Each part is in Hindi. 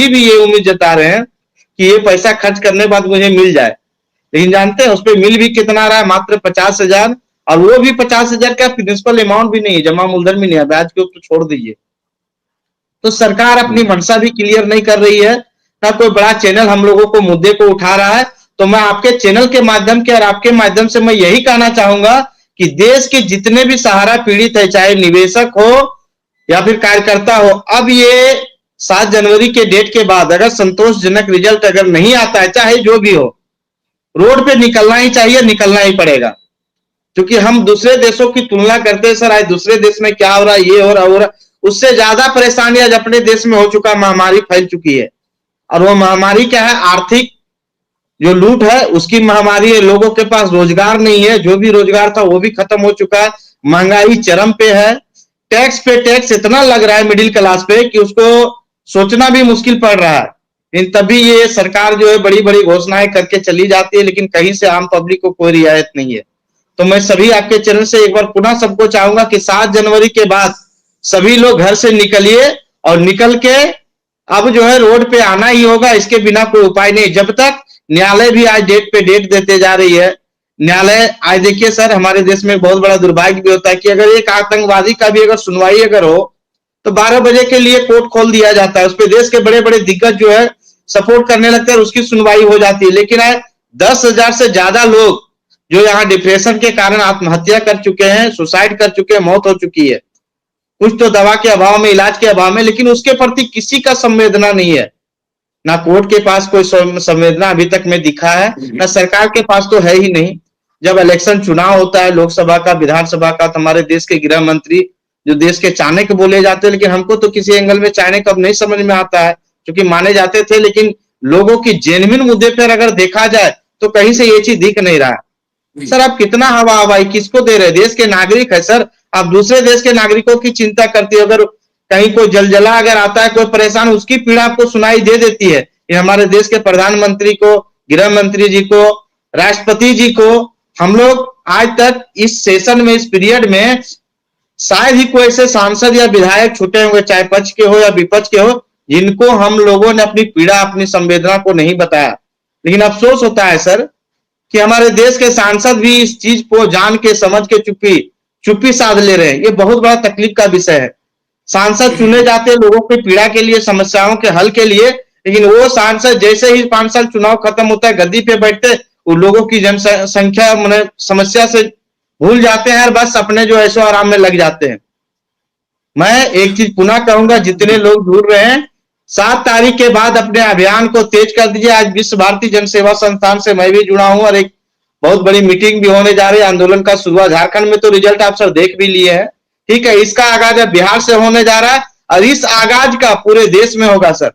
भी ये उम्मीद जता रहे हैं कि ये पैसा खर्च करने के बाद मुझे मिल जाए, लेकिन जानते हैं उस पर मिल भी कितना रहा है, मात्र 50,000, और वो भी 50,000 का प्रिंसिपल अमाउंट भी नहीं है, जमा मूलधन भी नहीं है, ब्याज के ऊपर छोड़ दीजिए। तो सरकार अपनी मंशा भी क्लियर नहीं कर रही है, ना कोई बड़ा चैनल हम लोगों को मुद्दे को उठा रहा है। तो मैं आपके चैनल के माध्यम के और आपके माध्यम से मैं यही कहना चाहूंगा कि देश के जितने भी सहारा पीड़ित है, चाहे निवेशक हो या फिर कार्यकर्ता हो, अब ये 7 जनवरी के डेट के बाद अगर संतोषजनक रिजल्ट अगर नहीं आता है, चाहे जो भी हो, रोड पे निकलना ही चाहिए, निकलना ही पड़ेगा। क्योंकि हम दूसरे देशों की तुलना करते हैं सर, आज दूसरे देश में क्या हो रहा है, ये हो रहा, उससे ज्यादा परेशानी आज अपने देश में हो चुका, महामारी फैल चुकी है। और वो महामारी क्या है, आर्थिक जो लूट है उसकी महामारी है। लोगों के पास रोजगार नहीं है, जो भी रोजगार था वो भी खत्म हो चुका है, महंगाई चरम पे है, टैक्स पे टैक्स इतना लग रहा है मिडिल क्लास पे कि उसको सोचना भी मुश्किल पड़ रहा है। लेकिन तभी ये सरकार जो है बड़ी बड़ी घोषणाएं करके चली जाती है, लेकिन कहीं से आम पब्लिक को कोई रियायत नहीं है। तो मैं सभी आपके चैनल से एक बार पुनः सबको चाहूंगा कि 7 जनवरी के बाद सभी लोग घर से निकलिए, और निकल के अब जो है रोड पे आना ही होगा, इसके बिना कोई उपाय नहीं। जब तक न्यायालय भी आज डेट पे डेट देते जा रही है, न्यायालय आज देखिए सर, हमारे देश में बहुत बड़ा दुर्भाग्य भी होता है कि अगर एक आतंकवादी का भी अगर सुनवाई अगर हो तो 12 बजे के लिए कोर्ट खोल दिया जाता है, उस पर देश के बड़े बड़े दिग्गज जो है सपोर्ट करने लगते हैं, उसकी सुनवाई हो जाती है। लेकिन 10,000 से ज्यादा लोग जो यहाँ डिप्रेशन के कारण आत्महत्या कर चुके हैं, सुसाइड कर चुके हैं, मौत हो चुकी है, कुछ तो दवा के अभाव में, इलाज के अभाव में, लेकिन उसके प्रति किसी का संवेदना नहीं है। ना कोर्ट के पास कोई संवेदना अभी तक में दिखा है, ना सरकार के पास तो है ही नहीं। जब इलेक्शन चुनाव होता है लोकसभा का, विधानसभा का, तो हमारे देश के गृह मंत्री जो देश के चाणक्य बोले जाते हैं, लेकिन हमको तो किसी एंगल में चाणक्य अब नहीं समझ में आता है, क्योंकि माने जाते थे, लेकिन लोगों की जेन्युइन मुद्दे पर अगर देखा जाए तो कहीं से ये चीज दिख नहीं रहा है। सर आप कितना हवा हवाई किसको दे रहे? देश के नागरिक है सर, आप दूसरे देश के नागरिकों की चिंता करते हो। अगर कहीं कोई जलजला अगर आता है, कोई परेशान, उसकी पीड़ा आपको सुनाई दे देती है। ये हमारे देश के प्रधानमंत्री को, गृह मंत्री जी को, राष्ट्रपति जी को, हम लोग आज तक इस सेशन में, इस पीरियड में शायद ही कोई ऐसे सांसद या विधायक छूटे होंगे, चाहे पक्ष के हो या विपक्ष के हो, जिनको हम लोगों ने अपनी पीड़ा, अपनी संवेदना को नहीं बताया। लेकिन अफसोस होता है सर कि हमारे देश के सांसद भी इस चीज को जान के, समझ के चुप्पी साध ले रहे हैं। ये बहुत बड़ा तकलीफ का विषय है। सांसद चुने जाते हैं लोगों की पीड़ा के लिए, समस्याओं के हल के लिए, लेकिन वो सांसद जैसे ही 5 साल चुनाव खत्म होता है, गद्दी पे बैठते, वो लोगों की जनसंख्या मैंने समस्या से भूल जाते हैं और बस अपने जो ऐशो आराम में लग जाते हैं। मैं एक चीज पुनः कहूंगा, जितने लोग जुड़ रहे हैं, 7 तारीख के बाद अपने अभियान को तेज कर दीजिए। आज विश्व भारती जन सेवा संस्थान से मैं भी जुड़ा हूं और एक बहुत बड़ी मीटिंग भी होने जा रही है। आंदोलन का शुरुआत झारखंड में तो रिजल्ट आप सब देख भी लिए हैं, ठीक है। इसका आगाज बिहार से होने जा रहा है और इस आगाज का पूरे देश में होगा सर।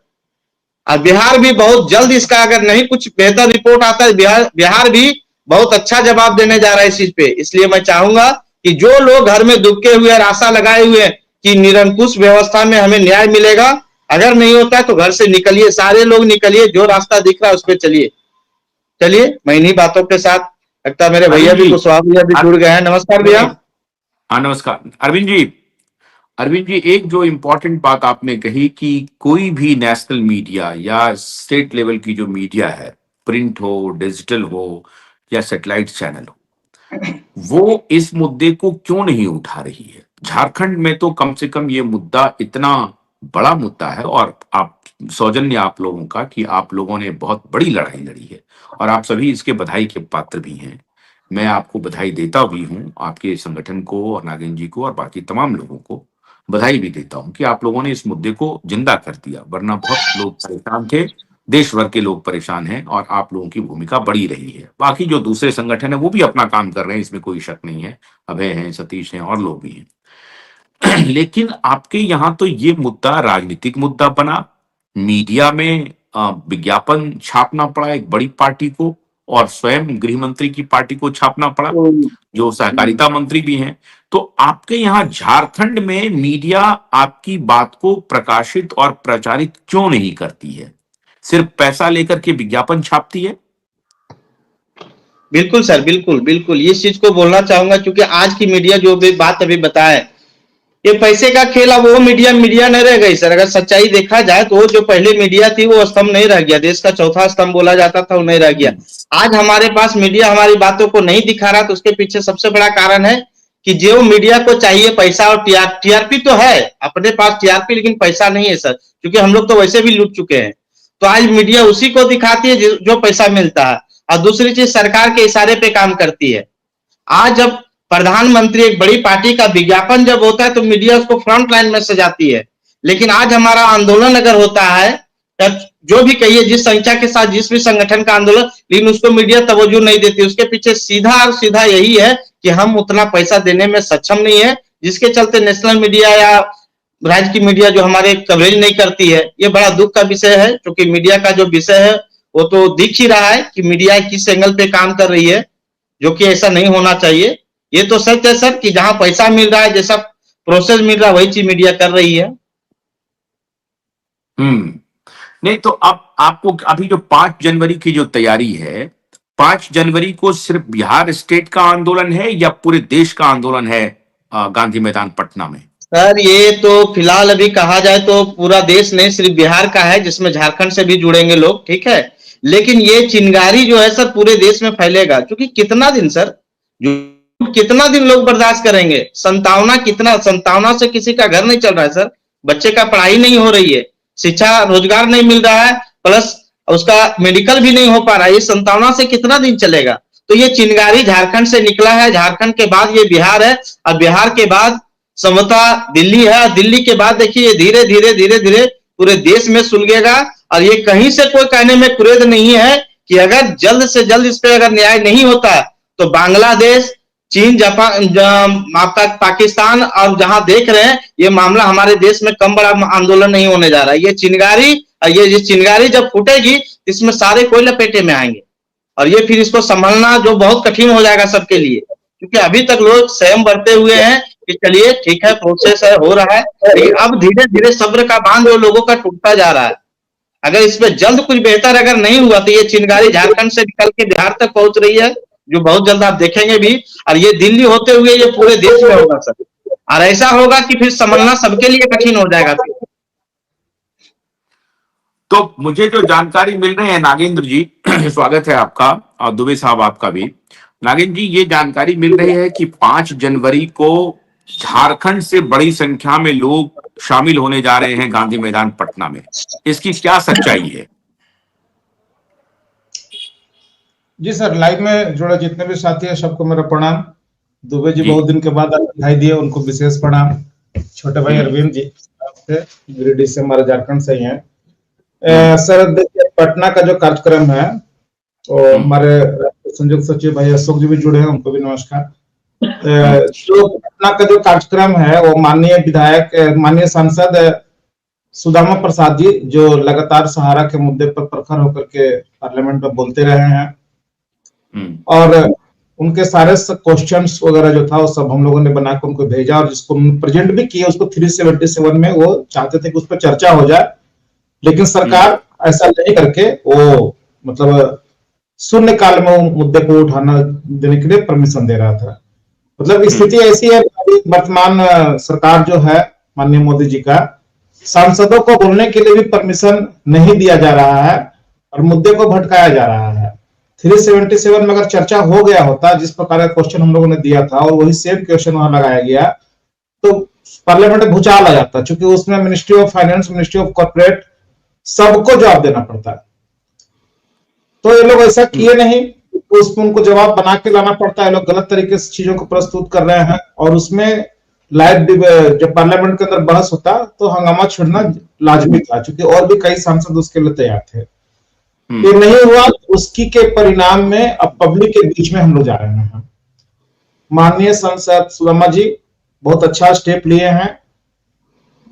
और बिहार भी बहुत जल्द इसका, अगर नहीं कुछ बेहतर रिपोर्ट आता है, बिहार भी बहुत अच्छा जवाब देने जा रहा है इस चीज पे। इसलिए मैं चाहूंगा कि जो लोग घर में दुबके हुए और आशा लगाए हुए कि निरंकुश व्यवस्था में हमें न्याय मिलेगा, अगर नहीं होता है तो घर से निकलिए, सारे लोग निकलिए, जो रास्ता दिख रहा है उस पर चलिए। चलिए, मैं इन्हीं बातों के साथ, लगता है मेरे भैया भी, कुशवाहा भैया भी जुड़ गए हैं। नमस्कार भैया। हाँ नमस्कार अरविंद जी, एक जो इम्पोर्टेंट बात आपने कही कि कोई भी नेशनल मीडिया या स्टेट लेवल की जो मीडिया है, प्रिंट हो, डिजिटल हो या सैटेलाइट चैनल हो, वो इस मुद्दे को क्यों नहीं उठा रही है। झारखंड में तो कम से कम ये मुद्दा इतना बड़ा मुद्दा है, और आप सौजन्य आप लोगों का कि आप लोगों ने बहुत बड़ी लड़ाई लड़ी है और आप सभी इसके बधाई के पात्र भी हैं। मैं आपको बधाई देता भी हूँ, आपके संगठन को और नागेंद्र जी को और बाकी तमाम लोगों को बधाई भी देता हूँ कि आप लोगों ने इस मुद्दे को जिंदा कर दिया, वरना बहुत लोग परेशान थे, देश भर के लोग परेशान हैं और आप लोगों की भूमिका बड़ी रही है। बाकी जो दूसरे संगठन है वो भी अपना काम कर रहे हैं, इसमें कोई शक नहीं है, अभय हैं, सतीश हैं और लोग भी हैं। लेकिन आपके यहाँ तो ये मुद्दा राजनीतिक मुद्दा बना, मीडिया में विज्ञापन छापना पड़ा एक बड़ी पार्टी को, और स्वयं गृह मंत्री की पार्टी को छापना पड़ा, जो सहकारिता मंत्री भी हैं। तो आपके यहाँ झारखंड में मीडिया आपकी बात को प्रकाशित और प्रचारित क्यों नहीं करती है, सिर्फ पैसा लेकर के विज्ञापन छापती है? बिल्कुल सर, बिल्कुल बिल्कुल इस चीज को बोलना चाहूंगा, क्योंकि आज की मीडिया जो भी बात अभी बताए, ये पैसे का खेल। अब वो मीडिया मीडिया नहीं रह गई सर। अगर सच्चाई देखा जाए तो वो जो पहले मीडिया थी वो स्तंभ नहीं रह गया, देश का चौथा स्तंभ बोला जाता था, वो नहीं रह गया। आज हमारे पास मीडिया हमारी बातों को नहीं दिखा रहा, तो उसके पीछे सबसे बड़ा कारण है कि जो मीडिया को चाहिए पैसा और टीआरपी तो है अपने पास टीआरपी, लेकिन पैसा नहीं है सर, क्योंकि हम लोग तो वैसे भी लूट चुके हैं। तो आज मीडिया उसी को दिखाती है जो पैसा मिलता है, और दूसरी चीज सरकार के इशारे पे काम करती है। आज जब प्रधानमंत्री एक बड़ी पार्टी का विज्ञापन जब होता है तो मीडिया उसको फ्रंट लाइन में सजाती है, लेकिन आज हमारा आंदोलन अगर होता है, जो भी कहिए जिस संख्या के साथ जिस भी संगठन का आंदोलन, लेकिन उसको मीडिया तवज्जो नहीं देती। उसके पीछे सीधा और सीधा यही है कि हम उतना पैसा देने में सक्षम नहीं है, जिसके चलते नेशनल मीडिया या राज्य की मीडिया जो हमारे कवरेज नहीं करती है। ये बड़ा दुख का विषय है, क्योंकि मीडिया का जो विषय है वो तो दिख ही रहा है कि मीडिया किस एंगल पे काम कर रही है, जो कि ऐसा नहीं होना चाहिए। ये तो सच है सर कि जहां पैसा मिल रहा है, जैसा प्रोसेस मिल रहा है, वही चीज मीडिया कर रही है। नहीं तो अब आपको अभी जो 5 जनवरी की जो तैयारी है, 5 जनवरी को सिर्फ बिहार स्टेट का आंदोलन है या पूरे देश का आंदोलन है गांधी मैदान पटना में? सर ये तो फिलहाल अभी कहा जाए तो पूरा देश नहीं, सिर्फ बिहार का है, जिसमें झारखंड से भी जुड़ेंगे लोग, ठीक है। लेकिन ये चिंगारी जो है सर पूरे देश में फैलेगा, क्योंकि कितना दिन सर, जो कितना दिन लोग बर्दाश्त करेंगे। संतावना से किसी का घर नहीं चल रहा है सर, बच्चे का पढ़ाई नहीं हो रही है, शिक्षा रोजगार नहीं मिल रहा है, प्लस उसका मेडिकल भी नहीं हो पा रहा है। ये संतावना से कितना दिन चलेगा? तो ये चिंगारी झारखंड से निकला है, झारखंड के बाद ये बिहार है, और बिहार के बाद संभवतः दिल्ली है, और दिल्ली के बाद देखिए धीरे धीरे धीरे धीरे पूरे देश में सुलगेगा। और ये कहीं से कोई कहने में कुरेद नहीं है कि अगर जल्द से जल्द इस पे अगर न्याय नहीं होता तो बांग्लादेश, चीन, जापान, आपका पाकिस्तान, और जहां देख रहे हैं ये मामला हमारे देश में कम बड़ा आंदोलन नहीं होने जा रहा है। ये चिंगारी, ये चिंगारी जब फूटेगी इसमें सारे कोई लपेटे में आएंगे, और ये फिर इसको संभालना जो बहुत कठिन हो जाएगा सबके लिए, क्योंकि अभी तक लोग संयम बरते हुए हैं कि चलिए ठीक है, प्रोसेस है, हो रहा है, लेकिन अब धीरे धीरे सब्र का बांध जो लोगों का टूटता जा रहा है। अगर इसमें जल्द कुछ बेहतर अगर नहीं हुआ तो ये चिंगारी झारखंड से निकल के बिहार तक पहुंच रही है, जो बहुत जल्द आप देखेंगे भी, और ये दिल्ली होते हुए ये पूरे देश में होगा सर। और ऐसा होगा कि फिर संभलना सबके लिए कठिन हो जाएगा फिर। तो मुझे जो जानकारी मिल रही है नागेंद्र जी, स्वागत है आपका, और दुबे साहब आपका भी। नागेंद्र जी, ये जानकारी मिल रही है कि 5 जनवरी को झारखंड से बड़ी संख्या में लोग शामिल होने जा रहे हैं गांधी मैदान पटना में। इसकी क्या सच्चाई है? जी सर, लाइव में जुड़े जितने भी साथी हैं सबको मेरा प्रणाम। दुबे जी बहुत दिन के बाद दिखाई दिए, उनको विशेष प्रणाम। छोटे भाई अरविंद जी गिरिडीह से, हमारे झारखंड से ही हैं। सर देखिए, पटना का जो कार्यक्रम है तो हमारे संयुक्त सचिव भाई अशोक जी भी जुड़े हैं, उनको भी नमस्कार। जो पटना का जो कार्यक्रम है वो माननीय विधायक, माननीय सांसद सुदामा प्रसाद जी, जो लगातार सहारा के मुद्दे पर प्रखर होकर के पार्लियामेंट में बोलते रहे हैं, और उनके सारे क्वेश्चंस वगैरह जो था वो सब हम लोगों ने बनाकर उनको भेजा, और जिसको प्रेजेंट भी किया उसको 377 में वो चाहते थे कि उस पर चर्चा हो जाए, लेकिन सरकार ऐसा नहीं करके वो मतलब शून्य काल में वो मुद्दे को उठाना देने के लिए परमिशन दे रहा था। मतलब स्थिति ऐसी है, वर्तमान सरकार जो है माननीय मोदी जी का, सांसदों को बोलने के लिए भी परमिशन नहीं दिया जा रहा है और मुद्दे को भटकाया जा रहा है। 377 में अगर चर्चा हो गया होता, जिस प्रकार का क्वेश्चन हम लोगों ने दिया था और वही सेम क्वेश्चन वहां लगाया गया, तो पार्लियामेंट में भूचाल आ जाता, क्योंकि उसमें ministry of finance, ministry of corporate सबको जवाब देना पड़ता है। तो ये लोग ऐसा किए नहीं, उसमें उनको जवाब बना के लाना पड़ता है। लोग गलत तरीके से चीजों को प्रस्तुत कर रहे हैं, और उसमें लाइव जब पार्लियामेंट के अंदर बहस होता तो हंगामा छोड़ना लाजमी था, क्योंकि और भी कई सांसद उसके लिए तैयार थे। ये नहीं हुआ, उसकी के परिणाम में अब पब्लिक के बीच में हम लोग जा रहे हैं। माननीय सांसद सुदामा जी बहुत अच्छा स्टेप लिए हैं।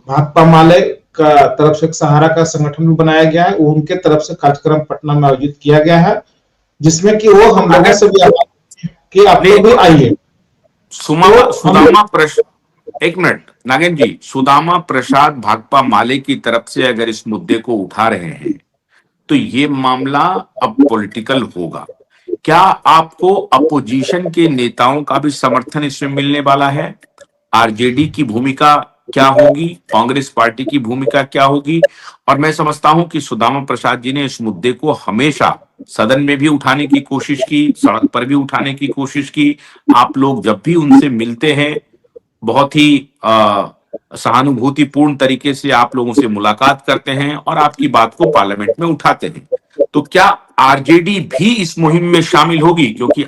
भाकपा माले का तरफ से एक सहारा का संगठन भी बनाया गया है, वो उनके तरफ से कार्यक्रम पटना में आयोजित किया गया है, जिसमें कि वो हम लोगों से भी कि आप लोग भी आइए। एक मिनट नागेंद्र जी, सुदामा प्रसाद भाकपा माले की तरफ से अगर इस मुद्दे को उठा रहे हैं तो ये मामला अब पॉलिटिकल होगा। क्या आपको अपोजिशन के नेताओं का भी समर्थन इसमें मिलने वाला है? आरजेडी की भूमिका क्या होगी, कांग्रेस पार्टी की भूमिका क्या होगी। और मैं समझता हूं कि सुदामा प्रसाद जी ने इस मुद्दे को हमेशा सदन में भी उठाने की कोशिश की, सड़क पर भी उठाने की कोशिश की। आप लोग जब भी उनसे मिलते हैं बहुत ही सहानुभूतिपूर्ण तरीके से आप लोगों से मुलाकात करते हैं और आपकी बात को पार्लियामेंट में उठाते हैं। तो क्या आरजेडी भी इस मुहिम में शामिल होगी, क्योंकि